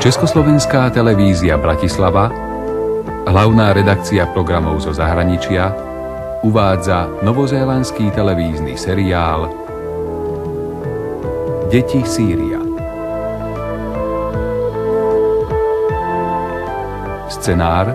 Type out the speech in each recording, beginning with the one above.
Československá televízia Bratislava, hlavná redakcia programov zo zahraničia, uvádza novozélandský televízny seriál Deti Sýria. Scenár.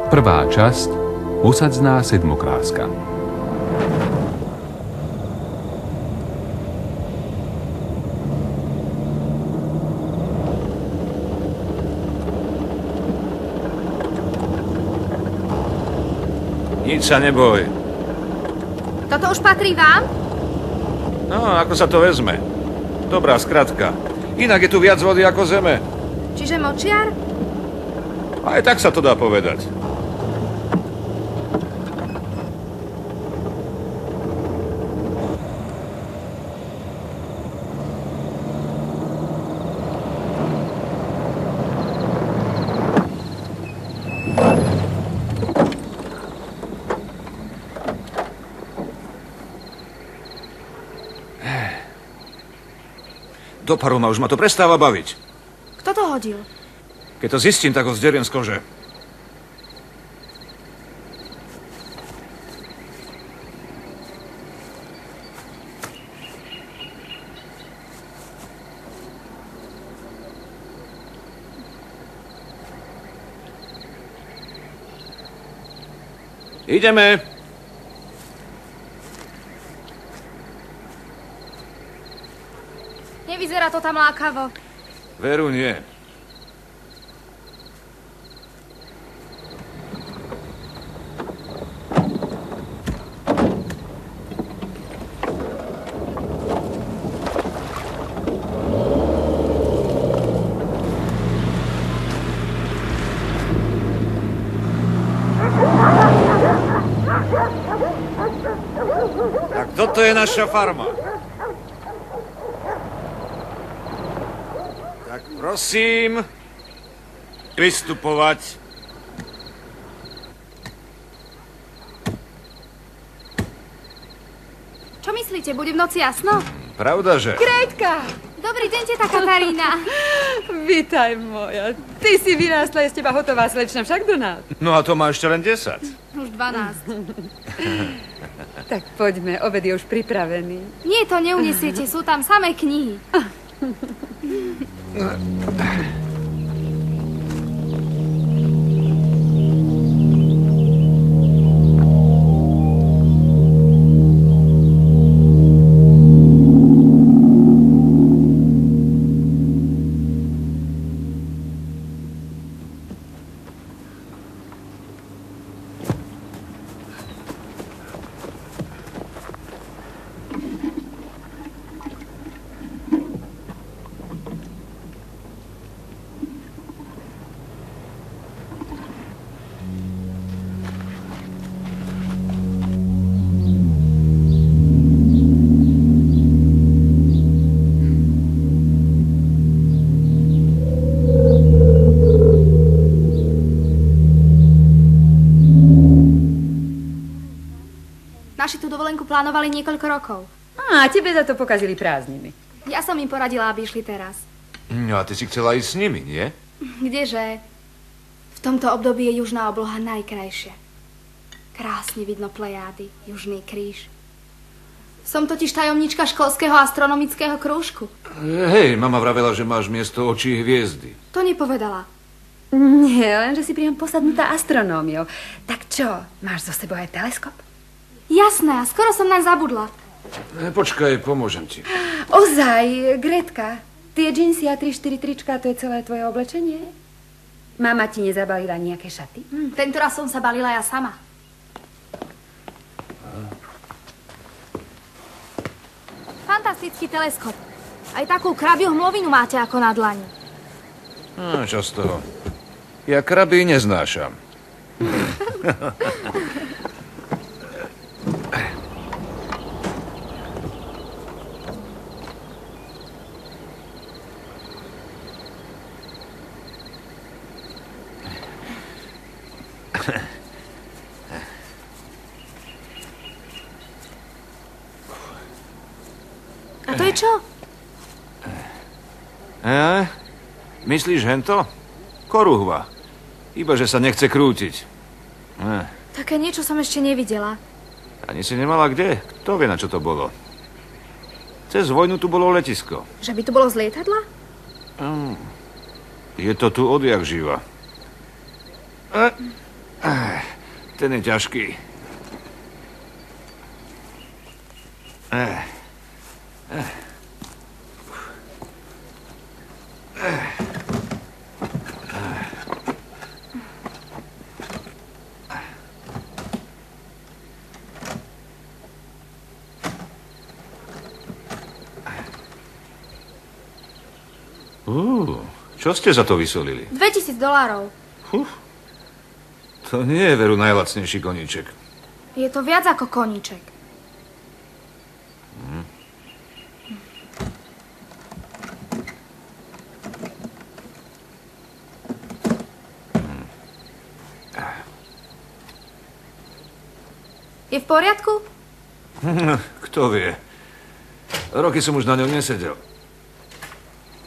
Prvá časť. Osadzná sedmokráska. Nič sa neboj. Toto už patrí vám? No, ako sa to vezme? Dobrá skratka. Inak je tu viac vody ako zeme. Čiže močiar? Aj tak sa to dá povedať. Doparol ma, už ma to prestáva baviť. Kto to hodil? Keď to zistím, tak ho zderiem z kože. Ideme. Nevyzerá to tam lákavo. Veru nie. Tak toto je naša farma. Tak prosím, vystupovať. Čo myslíte, bude v noci jasno? Pravda, že? Grétka! Dobrý deň, teta Katarína. Vítaj, moja. Ty si vyrástla, je z teba hotová slečna, však do nás. No a to má ešte len 10. Už 12. Tak poďme, obed je už pripravený. Nie, to neunesiete, sú tam samé knihy. Naši tú dovolenku plánovali niekoľko rokov. Á, tebe za to pokazili prázdniny. Ja som im poradila, aby išli teraz. No a ty si chcela ísť s nimi, nie? Kdeže? V tomto období je južná obloha najkrajšia. Krásne vidno Plejády, Južný kríž. Som totiž tajomnička školského astronomického krúžku. Hej, mama vravela, že máš miesto očí hviezdy. To nepovedala. Nie, lenže si priam posadnutá astronómiou. Tak čo, máš so sebou aj teleskop? Jasné, skoro som nám zabudla. Počkaj, pomôžem ti. Ozaj, Gretka, tie džinsy a 3-4 trička, to je celé tvoje oblečenie? Mama ti nezabalila nejaké šaty? Tentoraz som sa balila ja sama. Fantastický teleskop. Aj takú krabiu hmlovinu máte ako na dlani. Čo z toho? Ja kraby neznášam. A to je čo? Myslíš hento? Koruhva. Iba, že sa nechce krútiť. Také niečo som ešte nevidela. Ani si nemala kde? Kto vie, na čo to bolo? Cez vojnu tu bolo letisko. Že by to bolo z lietadla? Je to tu odjak živa. Ten je ťažký. Čo ste za to vysolili? $2000. To nie je veru najlacnejší koníček. Je to viac ako koníček. Je v poriadku? Kto vie? Roky som už na ňom nesedel.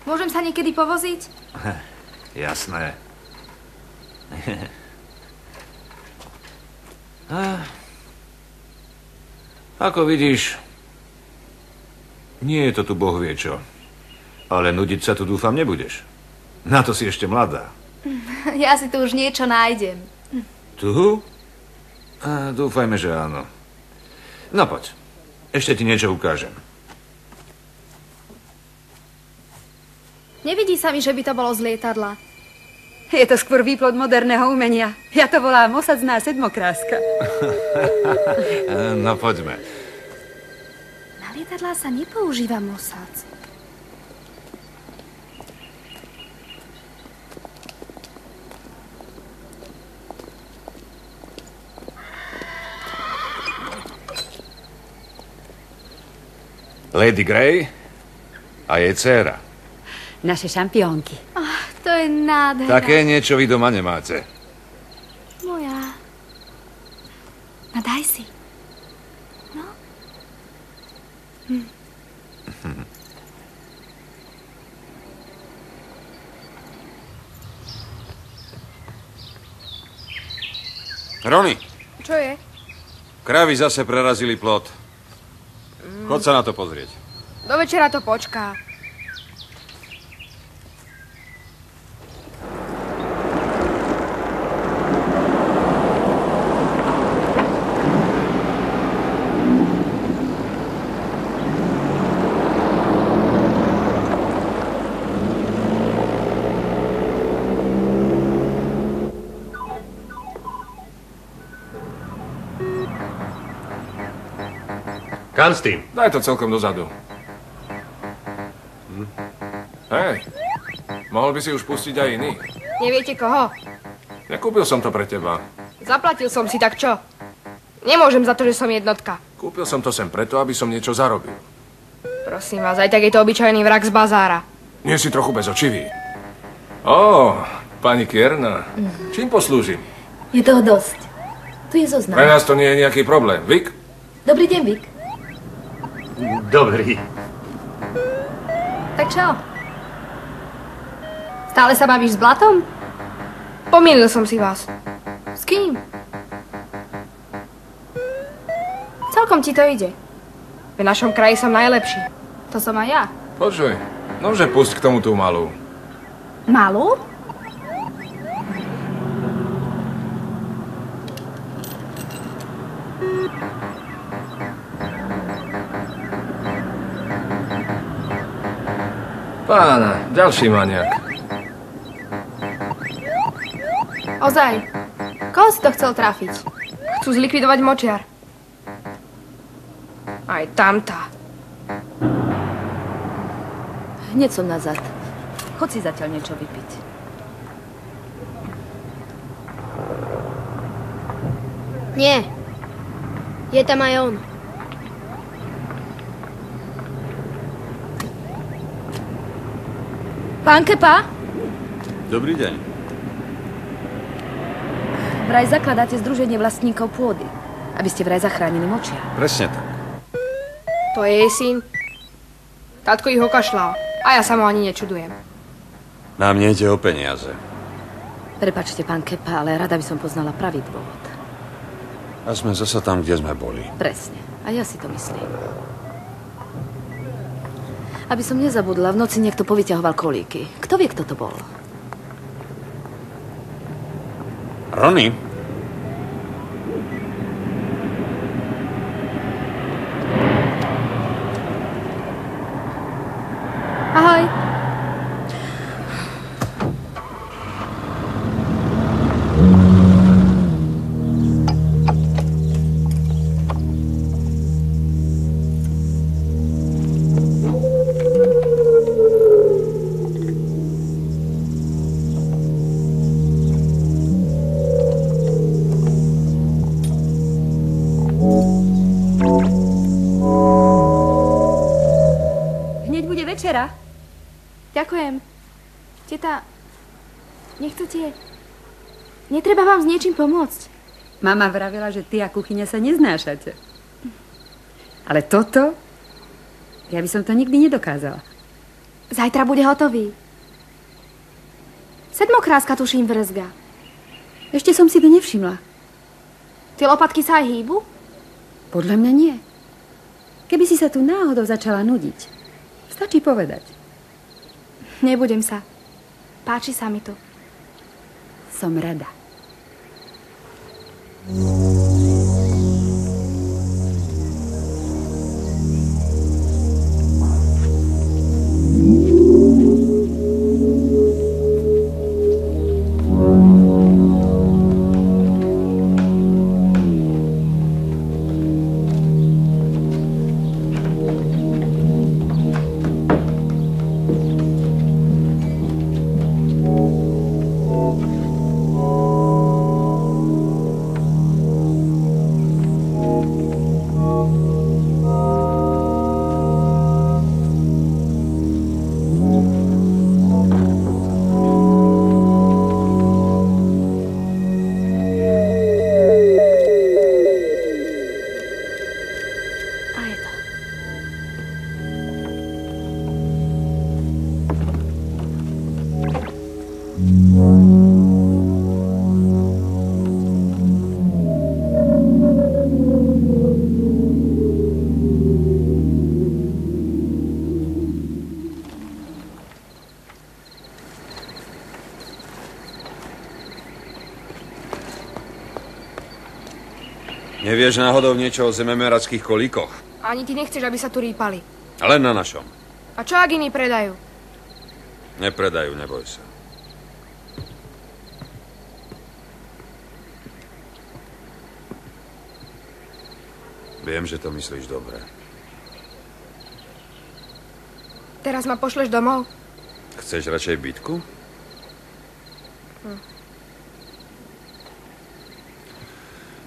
Môžem sa niekedy povoziť? Jasné. Ako vidíš, nie je to tu boh vie čo. Ale nudiť sa tu dúfam nebudeš. Na to si ešte mladá. Ja si tu už niečo nájdem. Tu? Dúfajme, že áno. No poď, ešte ti niečo ukážem. Nevidí sa mi, že by to bolo z lietadla. Je to skôr výplod moderného umenia. Ja to volám osadzná sedmokráska. No poďme. Na lietadlá sa nepoužíva mosac. Lady Grey a jej dcéra. Naše šampiónky. To je nádhera. Také niečo vy doma nemáte. Moja. No daj si. No. Rony, Čo je? krávy zase prerazili plot. Chod sa na to pozrieť. Do večera to počká. Kam s tým? Daj to celkom dozadu. Hej, mohol by si už pustiť aj iný. Neviete koho? Nekúpil som to pre teba. Zaplatil som si, tak čo? Nemôžem za to, že som jednotka. Kúpil som to sem preto, aby som niečo zarobil. Prosím vás, aj tak je to obyčajný vrak z bazára. Nie si trochu bezočivý. Ó, pani Kierna, čím poslúžim? Je toho dosť. Tu je Pre zoznam. nás to nie je nejaký problém. Vik? Dobrý deň, Vik. Dobrý. Tak čo? Stále sa bavíš s Blatom? Pomýlil som si vás. S kým? Celkom ti to ide. V našom kraji som najlepší. To som aj ja. Počuj, nože pusť k tomu tú malú. Malú? Pána, ďalší maniak. Ozaj. Koho si to chcel trafiť? Chcú zlikvidovať močiar. Aj tamtá. Hneď som nazad. Chod si zatiaľ niečo vypiť. Nie. Je tam aj on. Pán Kepa, Dobrý deň. vraj zakladáte združenie vlastníkov pôdy, aby ste vraj zachránili močia. Presne tak. To je jej syn. Tátko ich okašľal. A ja sa mu ani nečudujem. Nám nejde o peniaze. Prepačte, pán Kepa, ale rada by som poznala pravý dôvod. A sme zasa tam, kde sme boli. Presne. A ja si to myslím. Aby som nezabudla, v noci niekto povyťahoval kolíky. Kto vie, kto to bol? Ronny? Ahoj. Večera. Ďakujem. Teta, nechcete... Netreba vám s niečím pomôcť. Mama vravila, že ty a kuchyňa sa neznášate. Ale toto... Ja by som to nikdy nedokázala. Zajtra bude hotový. Sedmokráska tuším vrzga. Ešte som si to nevšimla. Tie lopatky sa aj hýbu? Podľa mňa nie. Keby si sa tu náhodou začala nudiť, stačí povedať. Nebudem sa. Páči sa mi to. Som rada. Nevieš náhodou niečo o zememerackých kolíkoch? Ani ty nechceš, aby sa tu rýpali. Len na našom. A čo ak iní predajú? Nepredajú, neboj sa. Viem, že to myslíš dobre. Teraz ma pošleš domov? Chceš radšej bitku?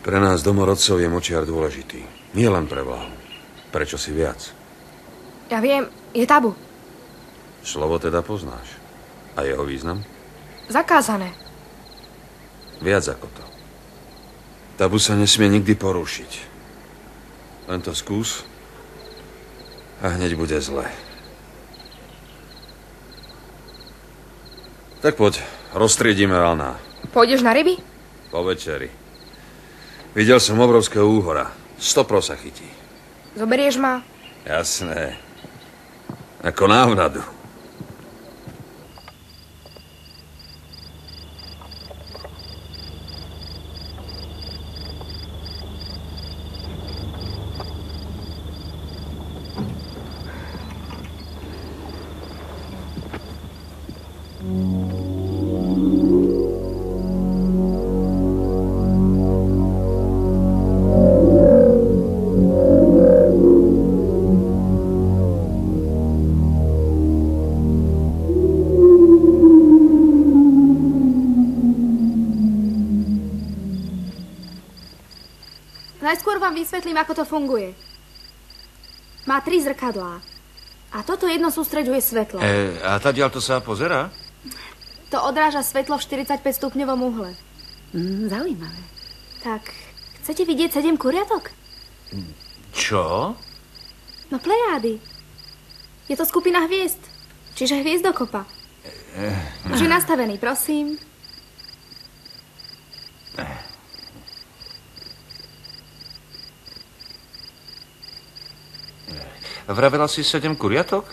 Pre nás domorodcov je močiar dôležitý. Nie len pre vláhu. Prečo si viac? Ja viem, je tabu. Slovo teda poznáš. A jeho význam? Zakázané. Viac ako to. Tabu sa nesmie nikdy porušiť. Len to skús a hneď bude zle. Tak poď, roztriedíme laná. Pôjdeš na ryby? Po večeri. Videl som obrovského úhora. 100 sa chytí. Zoberieš ma? Jasné. Ako návnadu. Najskôr vám vysvetlím, ako to funguje. Má 3 zrkadlá. A toto jedno sústreďuje svetlo. A tadiaľ to sa pozerá? To odráža svetlo v 45 stupňovom uhle. Zaujímavé. Tak, chcete vidieť 7 kuriatok? Čo? No plejády. Je to skupina hviezd, čiže hviezdokopa. Už je nastavený, prosím. Vravela si 7 kuriatok?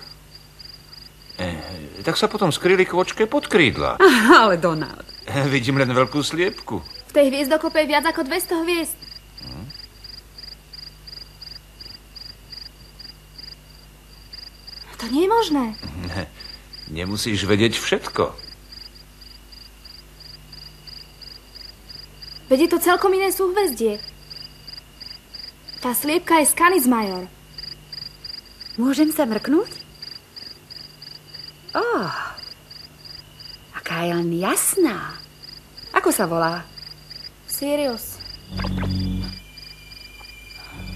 Tak sa potom skryli kvočke pod krídla. Ale Donald. Vidím len veľkú sliepku. V tej hviezdokope je viac ako 200 hviezd. To nie je možné. Nemusíš vedieť všetko. Veď je to celkom iné súhvezdie. Tá sliepka je z Canis Major. Môžem sa mrknúť? Aká je len jasná. Ako sa volá? Sirius.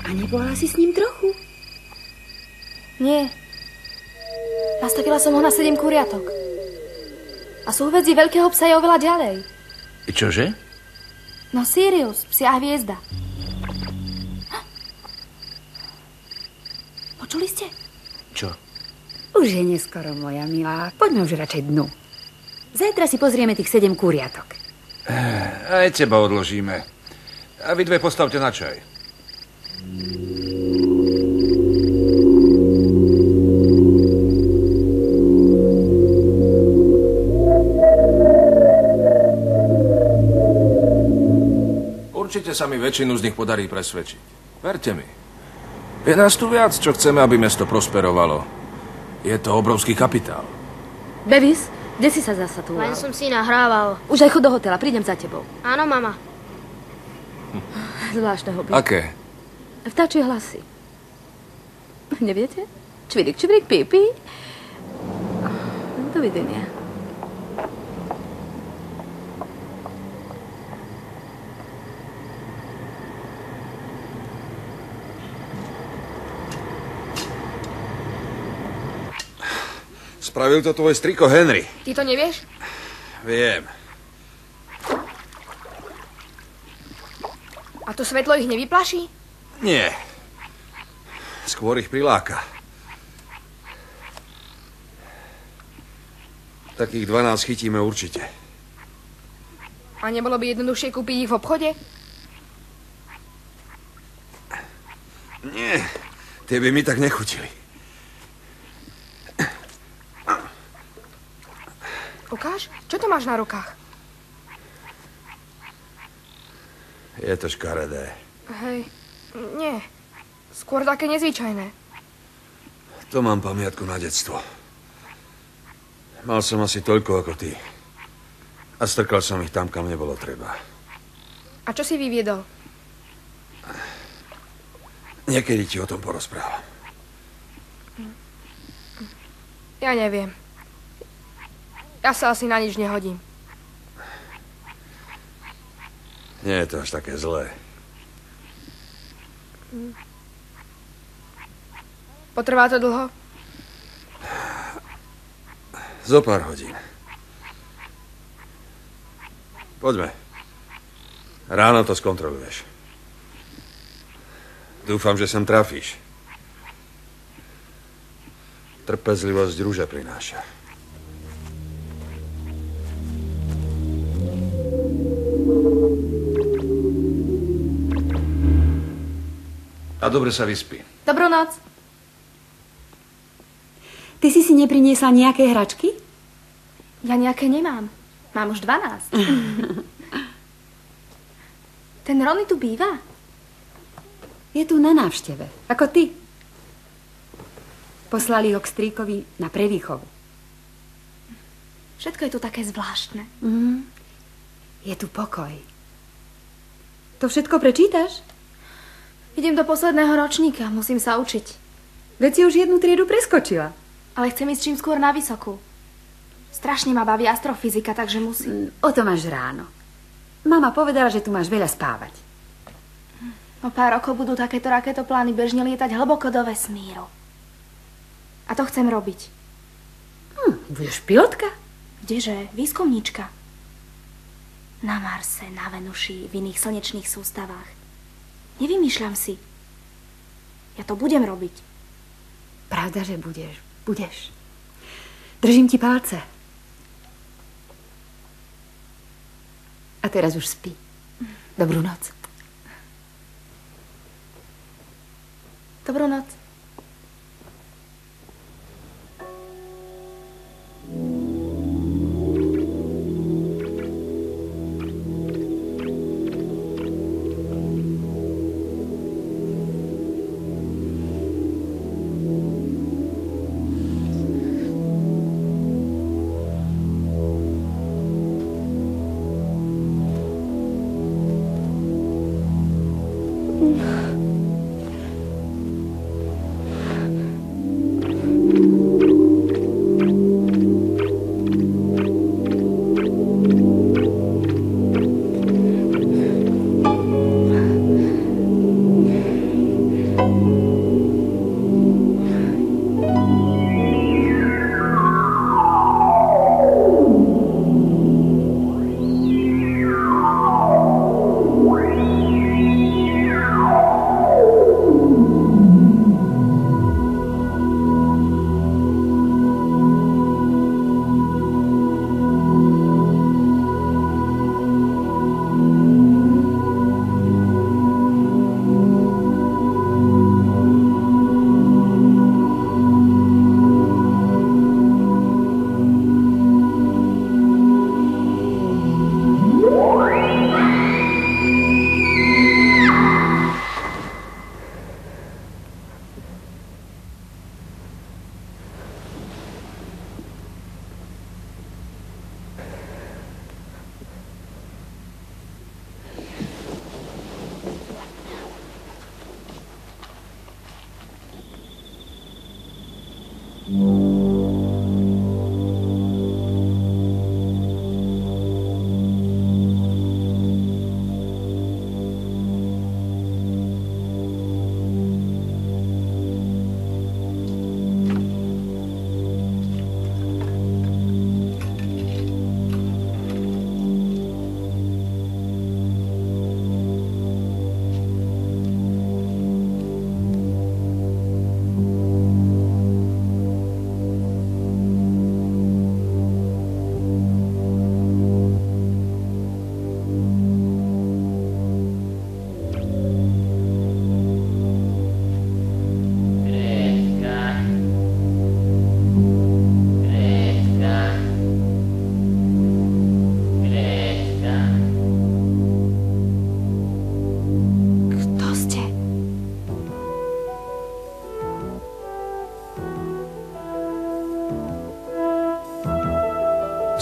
A nebola si s ním trochu? Nie. Nastavila som ho na 7 kuriatok. A súhvezdie veľkého psa je oveľa ďalej. Čože? No Sirius, psia hviezda. Počuli ste? Čo? Už je neskoro, moja milá. Poďme už radšej dnu. Zajtra si pozrieme tých 7 kuriatok. Aj teba odložíme. A vy dve postavte na čaj. Určite sa mi väčšinu z nich podarí presvedčiť. Verte mi. Je nás tu viac, čo chceme, aby mesto prosperovalo. Je to obrovský kapitál. Bevis, kde si sa zasatúval? Len som si nahrával. Už aj chod do hotela, prídem za tebou. Áno, mama. Zvláštne hobby. Aké? Vtáčie hlasy. Neviete? Čvirik, čvirik, pípi. Dovidenia. Spravil to tvoj striko Henry. Ty to nevieš? Viem. A to svetlo ich nevyplaší? Nie. Skôr ich priláka. Takých 12 chytíme určite. A nebolo by jednoduchšie kúpiť ich v obchode? Nie. Tie by mi tak nechutili. Ukáž, čo to máš na rukách? Je to škaredé. Hej, nie. Skôr také nezvyčajné. To mám pamiatku na detstvo. Mal som asi toľko ako ty. A strkal som ich tam, kam nebolo treba. A čo si vyviedol? Niekedy ti o tom porozprávam. Ja neviem. Ja sa asi na nič nehodím. Nie je to až také zlé. Potrvá to dlho? Zo pár hodín. Poďme. Ráno to skontroluješ. Dúfam, že sem trafíš. Trpezlivosť rúže prináša. A dobre sa vyspí. Dobrú noc. Ty si nepriniesla nejaké hračky? Ja nejaké nemám. Mám už 12. Ten Ronny tu býva? Je tu na návšteve, ako ty. Poslali ho k strýkovi na prevýchovu. Všetko je tu také zvláštne. Je tu pokoj. To všetko prečítaš? Idem do posledného ročníka, musím sa učiť. Veď si už jednu triedu preskočila. Ale chcem ísť čím skôr na vysokú. Strašne ma baví astrofyzika, takže musím. O to máš ráno. Mama povedala, že tu máš veľa spávať. O pár rokov budú takéto raketoplány bežne lietať hlboko do vesmíru. A to chcem robiť. Budeš pilotka? Kdeže? Výskumníčka. Na Marse, na Venuši, v iných slnečných sústavách. Nevymýšľam si. Ja to budem robiť. Pravda, že budeš. Budeš. Držím ti palce. A teraz už spí. Dobrú noc. Dobrú noc.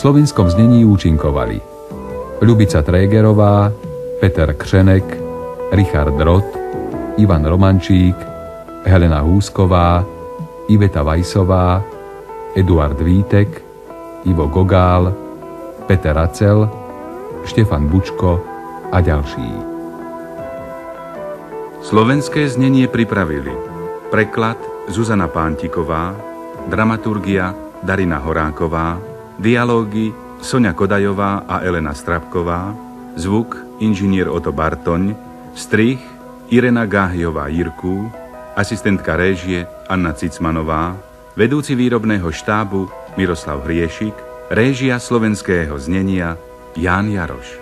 V slovinskom znení účinkovali Ľubica Trégerová, Peter Křenek, Richard Rott, Ivan Romančík, Helena Húsková, Iveta Vajsová, Eduard Vítek, Ivo Gogál, Peter Acel, Štefan Bučko a ďalší. Slovenské znenie pripravili preklad Zuzana Pántiková, dramaturgia Darina Horáková, dialógy Soňa Kodajová a Elena Strapková, zvuk inžinier Oto Bartoň, strih Irena Gáhyová-Jirkú, asistentka réžie Anna Cicmanová, vedúci výrobného štábu Miroslav Hriešik, réžia slovenského znenia Ján Jaroš.